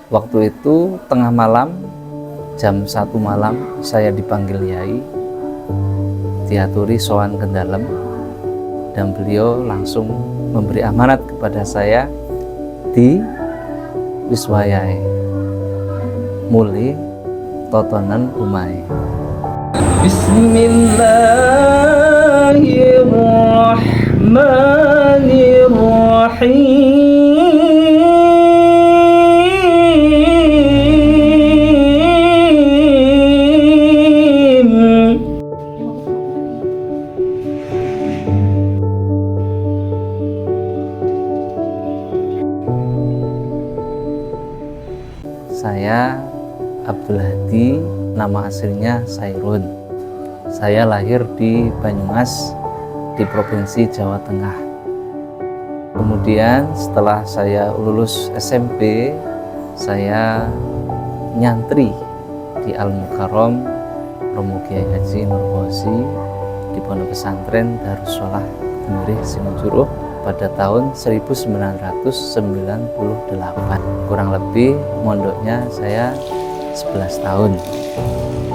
Waktu itu tengah malam, jam 1 malam, saya dipanggil Yai, diaturi sowan ke dalam, dan beliau langsung memberi amanat kepada saya di Wiswayai, muli totonan umai. Bismillahirrahmanirrahim. Saya Abdul Hadi, nama aslinya Sairun. Saya lahir di Banyumas, di Provinsi Jawa Tengah. Kemudian setelah saya lulus SMP, saya nyantri di Al Mukarrom Romo Kiai Haji Nur Fauzi di Pondok Pesantren Darussalah Gemirih Sinujuruh pada tahun 1998. Kurang lebih mondoknya saya 11 tahun,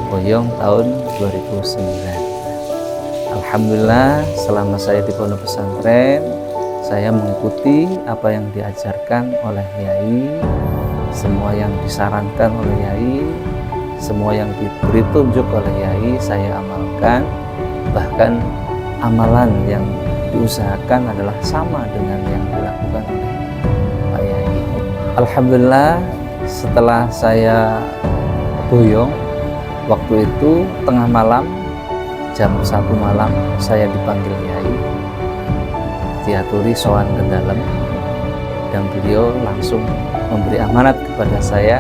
boyong tahun 2009. Alhamdulillah, selama saya di pondok pesantren, saya mengikuti apa yang diajarkan oleh Yai, semua yang disarankan oleh Yai, semua yang diberi tunjuk oleh Yai saya amalkan. Bahkan amalan yang diusahakan adalah sama dengan yang dilakukan oleh Pak Yai. Alhamdulillah, setelah saya boyong, waktu itu tengah malam, jam 1 malam, saya dipanggil Yai, diaturi sowan ke dalam, dan beliau langsung memberi amanat kepada saya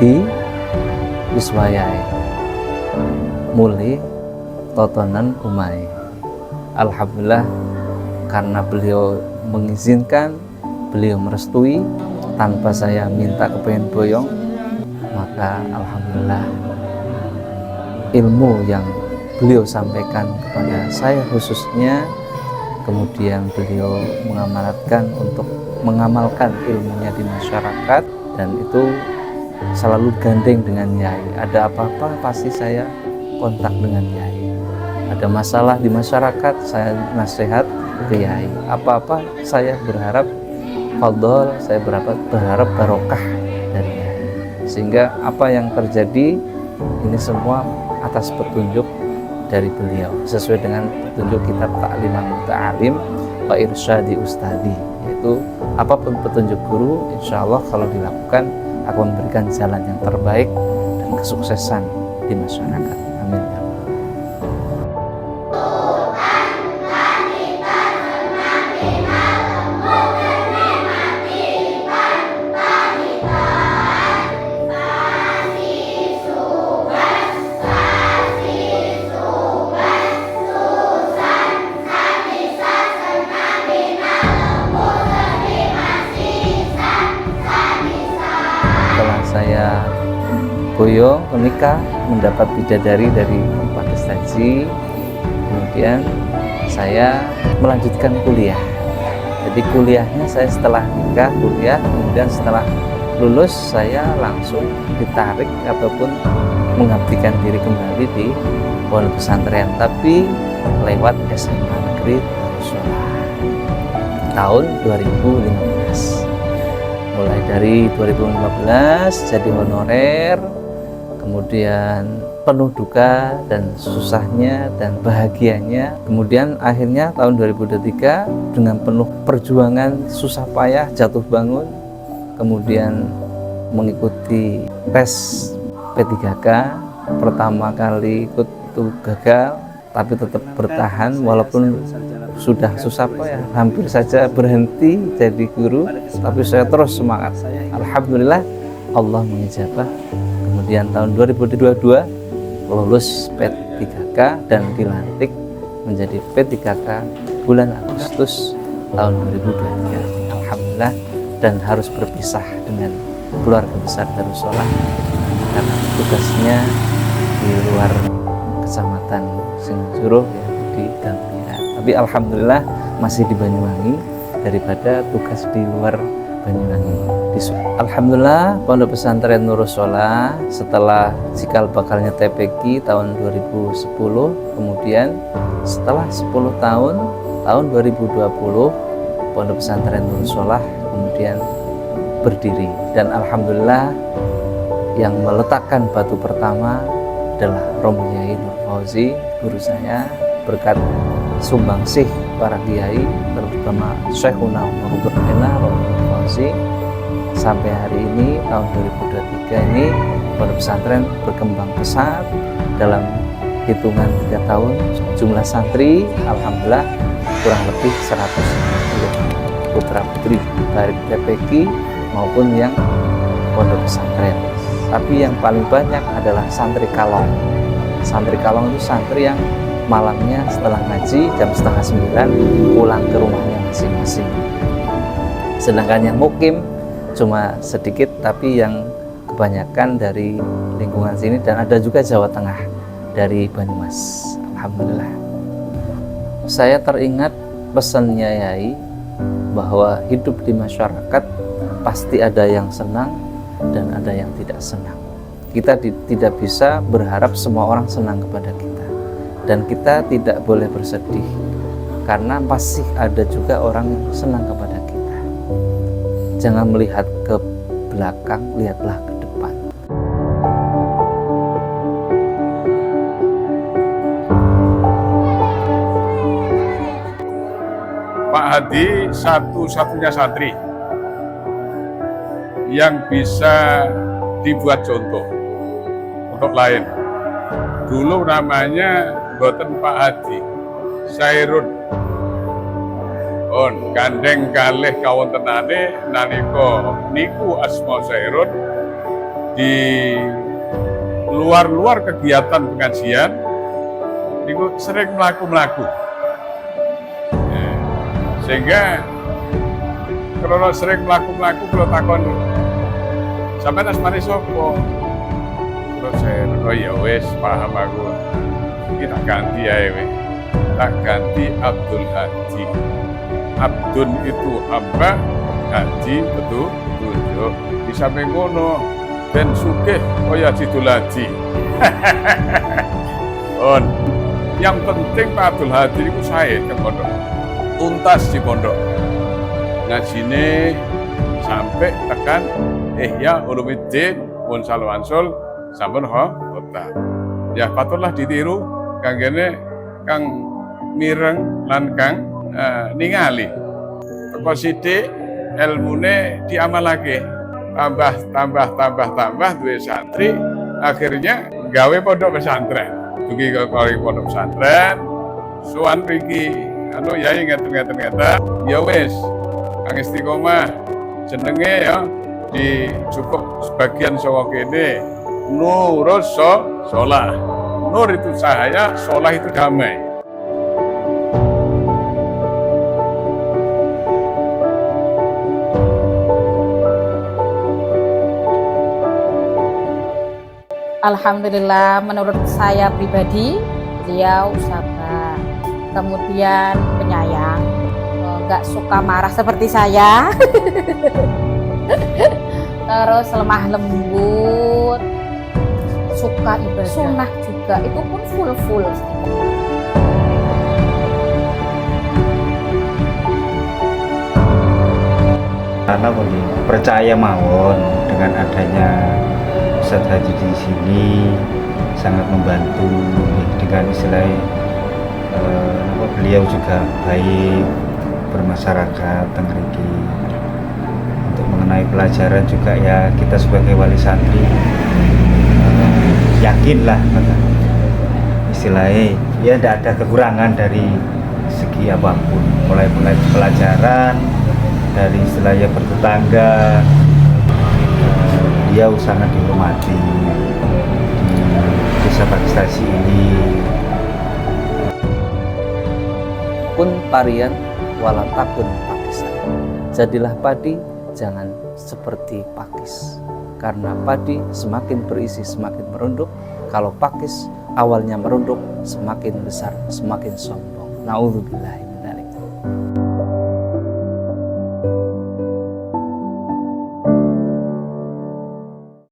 di Wiswayai, muli totonan umai. Alhamdulillah, karena beliau mengizinkan, beliau merestui tanpa saya minta kepengen boyong, maka alhamdulillah ilmu yang beliau sampaikan kepada saya khususnya, kemudian beliau mengamanatkan untuk mengamalkan ilmunya di masyarakat, dan itu selalu gandeng dengan Yai. Ada apa-apa pasti saya kontak dengan Yai. Ada masalah di masyarakat, saya nasihat ke Yai. Apa-apa saya berharap fadhol, saya berharap barokah dari Yai. Sehingga apa yang terjadi ini semua atas petunjuk dari beliau, sesuai dengan petunjuk kitab Ta'liman Muta'alim wa Irsyadi Ustadi, yaitu apapun petunjuk guru, insya Allah kalau dilakukan akan memberikan jalan yang terbaik dan kesuksesan di masyarakat. Amin. Saya boyong menikah, mendapat bidadari dari Pak Haji, kemudian saya melanjutkan kuliah. Jadi kuliahnya saya setelah nikah kuliah, kemudian setelah lulus saya langsung ditarik ataupun mengabdikan diri kembali di pondok pesantren, tapi lewat SMA Negeri Darussalah tahun 2015. Mulai dari 2015 jadi honorer, kemudian penuh duka dan susahnya dan bahagianya. Kemudian akhirnya tahun 2023 dengan penuh perjuangan, susah payah, jatuh bangun, kemudian mengikuti tes P3K. Pertama kali ikut itu gagal, tapi tetap bertahan walaupun sudah susah payah, hampir saja berhenti jadi guru, tapi saya terus semangat. Alhamdulillah Allah mengijabah. Kemudian tahun 2022 lulus P3K dan dilantik menjadi P3K bulan Agustus tahun 2023. Alhamdulillah, dan harus berpisah dengan keluarga besar Darussalah karena tugasnya di luar kecamatan Sinujuruh, ya, di Gambira. Tapi alhamdulillah masih di Banyuwangi daripada tugas di luar Banyuwangi. Alhamdulillah Pondok Pesantren Nurus Sholah setelah cikal bakalnya TPQ tahun 2010, kemudian setelah 10 tahun 2020 Pondok Pesantren Nurus Sholah kemudian berdiri, dan alhamdulillah yang meletakkan batu pertama adalah Romo Yai Nur Fauzi, guru saya. Berkat sumbangsih para kiai terutama Syekhuna Umar Bermena Romo Nur Fauzi, sampai hari ini tahun 2023 ini Pondok Pesantren berkembang pesat. Dalam hitungan 3 tahun jumlah santri alhamdulillah kurang lebih 150 putra putri baik TPQ maupun yang pondok pesantren. Tapi yang paling banyak adalah santri kalong. Santri kalong itu santri yang malamnya setelah ngaji jam 8:30 pulang ke rumahnya masing-masing. Sedangkan yang mukim cuma sedikit, tapi yang kebanyakan dari lingkungan sini, dan ada juga Jawa Tengah dari Banyumas. Alhamdulillah. Saya teringat pesannya Yai bahwa hidup di masyarakat pasti ada yang senang dan ada yang tidak senang. Kita tidak bisa berharap semua orang senang kepada kita, dan kita tidak boleh bersedih karena pasti ada juga orang yang senang kepada kita. Jangan melihat ke belakang, lihatlah ke depan. Pak Hadi satu-satunya santri yang bisa dibuat contoh untuk lain. Dulu namanya boten Pak Hadi, Sairun. On gandeng kalih kawontenane nalika niku asma Sairun di luar kegiatan pengajian niku sering mlaku-mlaku. Sehingga kalau sering mlaku-mlaku kalau takon sampai asmane sapa? Terus saya, oh ya wes paham aku. Kita ganti ae weh. Tak ganti Abdul Hadi. Abdun itu hamba, Hadi petunjuk. Di samping ngono ben sugih kaya Abdul Hadi. On. Yang penting Pak Abdul Hadi itu saya ke pondok. Tuntas di pondok. Ngajine sampai tekan Ihya Ulumuddin pun Salwansul sampun kota. Ya patutlah ditiru kanggene Kang mireng lan Kang ningali. Teko sithik ilmune diamalake. Tambah duwe santri, akhirnya gawe pondok pesantren. Dugi ke pondok pesantren, suwan mriki anu yai ngeten ya wis Kang Istiqomah jenenge ya di cukup sebagian saka kene Nurus Sholah. Nur itu cahaya, sholah itu damai. Alhamdulillah, menurut saya pribadi beliau sabar, kemudian penyayang, nggak suka marah seperti saya. Terus lemah lembut, suka ibadah sunnah juga, itu pun full. Karena percaya mawon dengan adanya Ustadz Haji di sini sangat membantu dengan istilahnya beliau juga baik bermasyarakat tengriki. Untuk mengenai pelajaran juga ya kita sebagai wali santri yakinlah istilahnya ya tidak ada kekurangan dari segi apapun, mulai pelajaran dari istilahnya bertetangga. Beliau sangat dihormati di desa Pakistasi ini. Kun parian wala takun pakisan. Jadilah padi, jangan seperti pakis. Karena padi semakin berisi semakin merunduk. Kalau pakis awalnya merunduk, semakin besar, semakin sombong. Na'udzubillahi min dzalik.